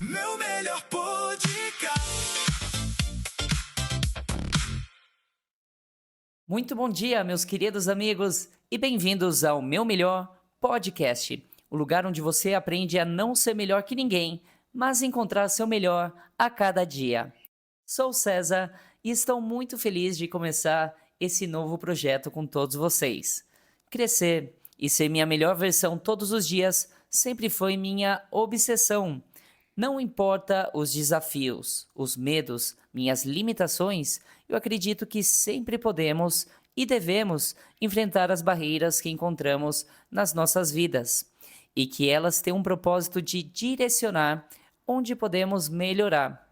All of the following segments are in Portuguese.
Meu melhor podcast. Muito bom dia, meus queridos amigos, e bem-vindos ao Meu Melhor Podcast, o lugar onde você aprende a não ser melhor que ninguém, mas encontrar seu melhor a cada dia. Sou César e estou muito feliz de começar esse novo projeto com todos vocês. Crescer e ser minha melhor versão todos os dias sempre foi minha obsessão. Não importa os desafios, os medos, minhas limitações, eu acredito que sempre podemos e devemos enfrentar as barreiras que encontramos nas nossas vidas e que elas têm um propósito de direcionar onde podemos melhorar.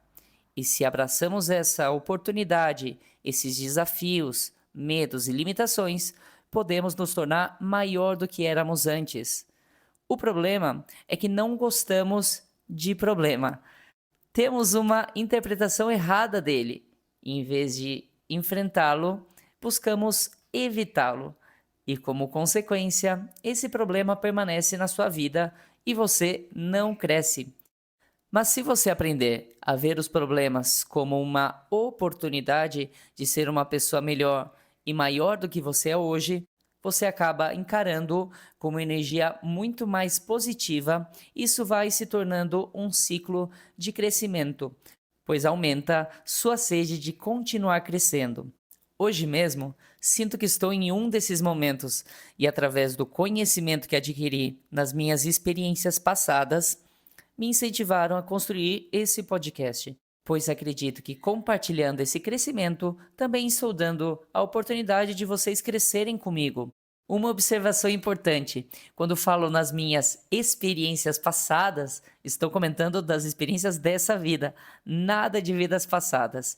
E se abraçamos essa oportunidade, esses desafios, medos e limitações, podemos nos tornar maior do que éramos antes. O problema é que não gostamos de problema. Temos uma interpretação errada dele. Em vez de enfrentá-lo, buscamos evitá-lo. E como consequência, esse problema permanece na sua vida e você não cresce. Mas se você aprender a ver os problemas como uma oportunidade de ser uma pessoa melhor e maior do que você é hoje, você acaba encarando como energia muito mais positiva. Isso vai se tornando um ciclo de crescimento, pois aumenta sua sede de continuar crescendo. Hoje mesmo, sinto que estou em um desses momentos e através do conhecimento que adquiri nas minhas experiências passadas, me incentivaram a construir esse podcast, pois acredito que compartilhando esse crescimento, também estou dando a oportunidade de vocês crescerem comigo. Uma observação importante, quando falo nas minhas experiências passadas, estou comentando das experiências dessa vida, nada de vidas passadas.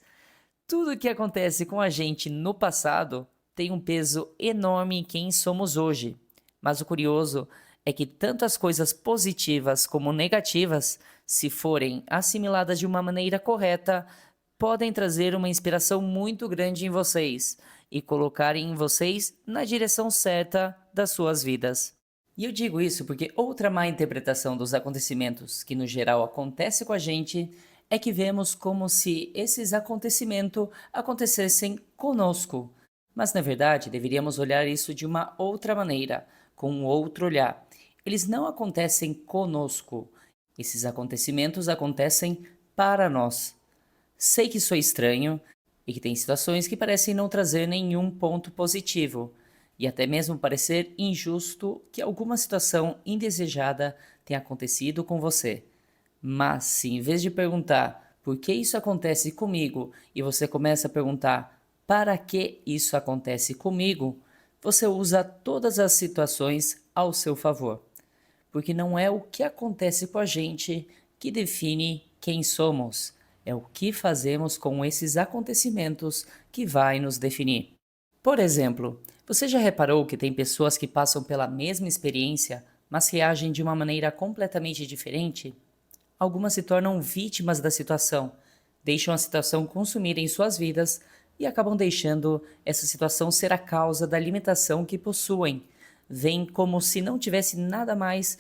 Tudo o que acontece com a gente no passado tem um peso enorme em quem somos hoje, mas o curioso é que tanto as coisas positivas como negativas, se forem assimiladas de uma maneira correta, podem trazer uma inspiração muito grande em vocês e colocarem vocês na direção certa das suas vidas. E eu digo isso porque outra má interpretação dos acontecimentos que no geral acontece com a gente é que vemos como se esses acontecimentos acontecessem conosco. Mas na verdade deveríamos olhar isso de uma outra maneira, com um outro olhar. Eles não acontecem conosco. Esses acontecimentos acontecem para nós. Sei que sou estranho e que tem situações que parecem não trazer nenhum ponto positivo, e até mesmo parecer injusto que alguma situação indesejada tenha acontecido com você. Mas se em vez de perguntar por que isso acontece comigo e você começa a perguntar para que isso acontece comigo, você usa todas as situações ao seu favor. Porque não é o que acontece com a gente que define quem somos, é o que fazemos com esses acontecimentos que vai nos definir. Por exemplo, você já reparou que tem pessoas que passam pela mesma experiência, mas reagem de uma maneira completamente diferente? Algumas se tornam vítimas da situação, deixam a situação consumir em suas vidas e acabam deixando essa situação ser a causa da limitação que possuem. Veem como se não tivesse nada mais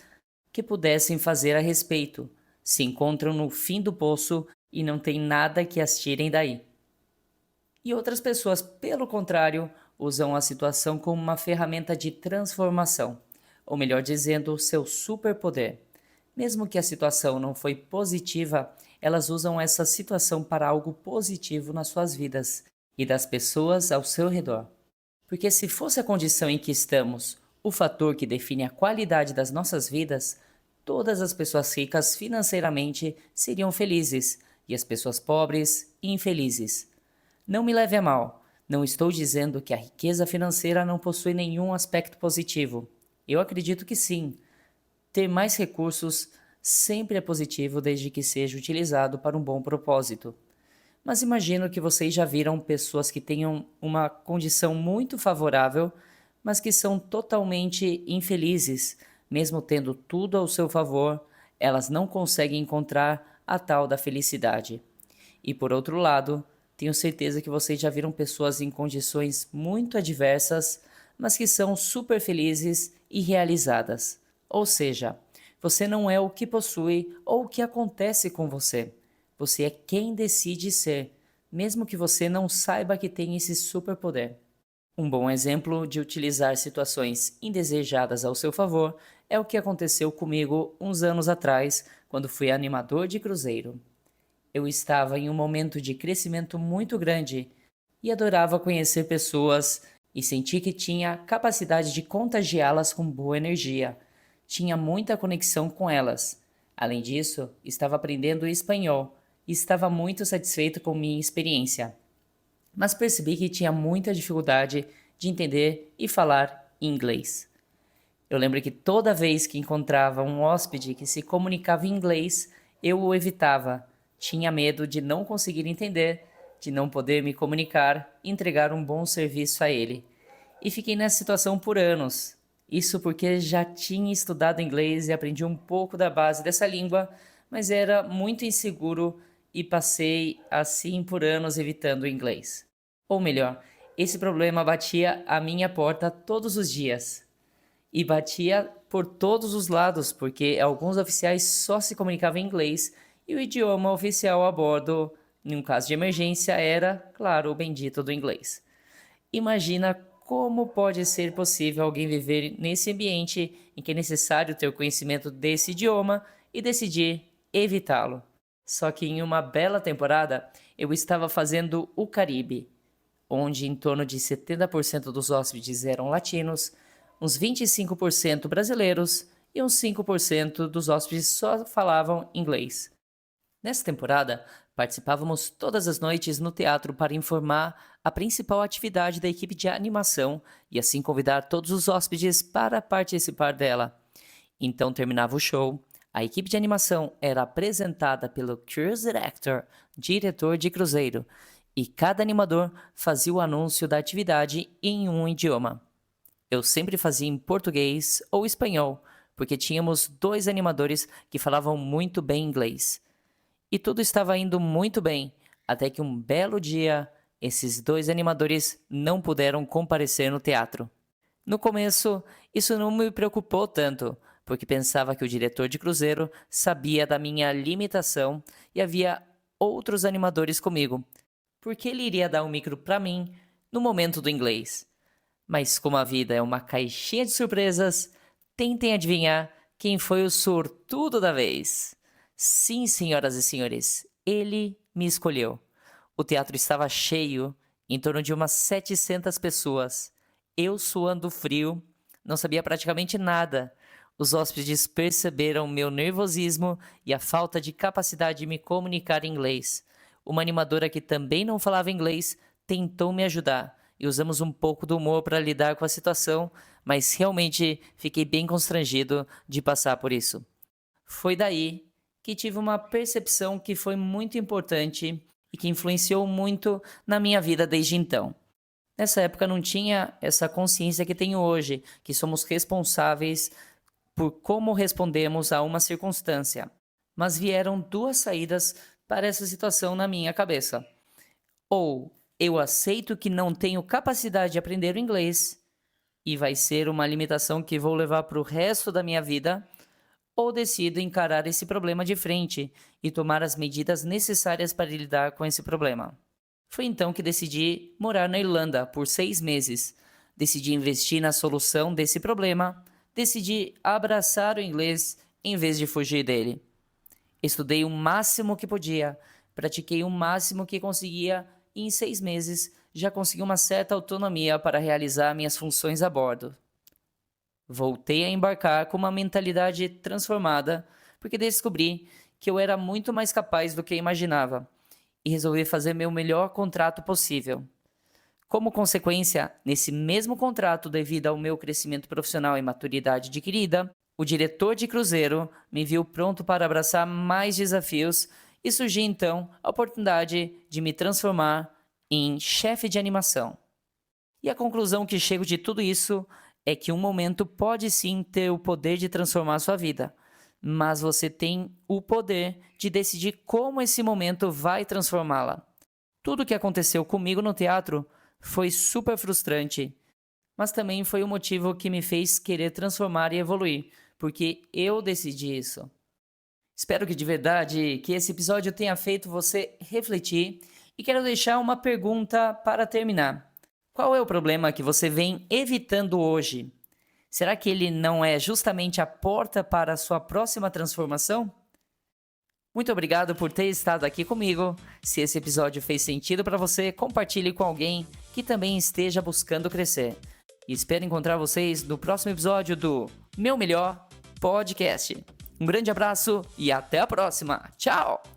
que pudessem fazer a respeito. Se encontram no fim do poço e não tem nada que as tirem daí. E outras pessoas, pelo contrário, usam a situação como uma ferramenta de transformação, ou melhor dizendo, seu superpoder. Mesmo que a situação não foi positiva, elas usam essa situação para algo positivo nas suas vidas e das pessoas ao seu redor. Porque se fosse a condição em que estamos o fator que define a qualidade das nossas vidas, todas as pessoas ricas financeiramente seriam felizes e as pessoas pobres infelizes. Não me leve a mal, não estou dizendo que a riqueza financeira não possui nenhum aspecto positivo. Eu acredito que sim. Ter mais recursos sempre é positivo desde que seja utilizado para um bom propósito. Mas imagino que vocês já viram pessoas que tenham uma condição muito favorável, mas que são totalmente infelizes, mesmo tendo tudo ao seu favor, elas não conseguem encontrar a tal da felicidade. E por outro lado, tenho certeza que vocês já viram pessoas em condições muito adversas, mas que são super felizes e realizadas. Ou seja, você não é o que possui ou o que acontece com você. Você é quem decide ser, mesmo que você não saiba que tem esse superpoder. Um bom exemplo de utilizar situações indesejadas ao seu favor é o que aconteceu comigo uns anos atrás, quando fui animador de cruzeiro. Eu estava em um momento de crescimento muito grande e adorava conhecer pessoas e senti que tinha a capacidade de contagiá-las com boa energia. Tinha muita conexão com elas. Além disso, estava aprendendo espanhol e estava muito satisfeito com minha experiência, mas percebi que tinha muita dificuldade de entender e falar inglês. Eu lembro que toda vez que encontrava um hóspede que se comunicava em inglês, eu o evitava. Tinha medo de não conseguir entender, de não poder me comunicar e entregar um bom serviço a ele. E fiquei nessa situação por anos. Isso porque já tinha estudado inglês e aprendi um pouco da base dessa língua, mas era muito inseguro e passei assim por anos evitando o inglês. Ou melhor, esse problema batia à minha porta todos os dias. E batia por todos os lados, porque alguns oficiais só se comunicavam em inglês e o idioma oficial a bordo, em um caso de emergência, era, claro, o bendito do inglês. Imagina como pode ser possível alguém viver nesse ambiente em que é necessário ter o conhecimento desse idioma e decidir evitá-lo. Só que em uma bela temporada, eu estava fazendo o Caribe, onde em torno de 70% dos hóspedes eram latinos, uns 25% brasileiros e uns 5% dos hóspedes só falavam inglês. Nessa temporada, participávamos todas as noites no teatro para informar a principal atividade da equipe de animação e assim convidar todos os hóspedes para participar dela. Então terminava o show, a equipe de animação era apresentada pelo Cruise Director, diretor de cruzeiro, e cada animador fazia o anúncio da atividade em um idioma. Eu sempre fazia em português ou espanhol, porque tínhamos 2 animadores que falavam muito bem inglês. E tudo estava indo muito bem, até que um belo dia, esses 2 animadores não puderam comparecer no teatro. No começo, isso não me preocupou tanto, porque pensava que o diretor de cruzeiro sabia da minha limitação e havia outros animadores comigo, porque ele iria dar um micro para mim no momento do inglês. Mas como a vida é uma caixinha de surpresas, tentem adivinhar quem foi o sortudo da vez. Sim, senhoras e senhores, ele me escolheu. O teatro estava cheio, em torno de umas 700 pessoas. Eu suando frio, não sabia praticamente nada. Os hóspedes perceberam meu nervosismo e a falta de capacidade de me comunicar em inglês. Uma animadora que também não falava inglês tentou me ajudar e usamos um pouco do humor para lidar com a situação, mas realmente fiquei bem constrangido de passar por isso. Foi daí que tive uma percepção que foi muito importante e que influenciou muito na minha vida desde então. Nessa época não tinha essa consciência que tenho hoje, que somos responsáveis por como respondemos a uma circunstância. Mas vieram 2 saídas para essa situação na minha cabeça. Ou eu aceito que não tenho capacidade de aprender o inglês e vai ser uma limitação que vou levar para o resto da minha vida, ou decido encarar esse problema de frente e tomar as medidas necessárias para lidar com esse problema. Foi então que decidi morar na Irlanda por 6 meses. Decidi investir na solução desse problema, decidi abraçar o inglês em vez de fugir dele. Estudei o máximo que podia, pratiquei o máximo que conseguia e em 6 meses já consegui uma certa autonomia para realizar minhas funções a bordo. Voltei a embarcar com uma mentalidade transformada, porque descobri que eu era muito mais capaz do que imaginava e resolvi fazer meu melhor contrato possível. Como consequência, nesse mesmo contrato, devido ao meu crescimento profissional e maturidade adquirida, o diretor de cruzeiro me viu pronto para abraçar mais desafios e surgiu então a oportunidade de me transformar em chefe de animação. E a conclusão que chego de tudo isso é que um momento pode sim ter o poder de transformar a sua vida, mas você tem o poder de decidir como esse momento vai transformá-la. Tudo o que aconteceu comigo no teatro foi super frustrante, mas também foi o motivo que me fez querer transformar e evoluir, porque eu decidi isso. Espero que de verdade que esse episódio tenha feito você refletir e quero deixar uma pergunta para terminar. Qual é o problema que você vem evitando hoje? Será que ele não é justamente a porta para a sua próxima transformação? Muito obrigado por ter estado aqui comigo. Se esse episódio fez sentido para você, compartilhe com alguém que também esteja buscando crescer. E espero encontrar vocês no próximo episódio do Meu Melhor Podcast. Um grande abraço e até a próxima. Tchau!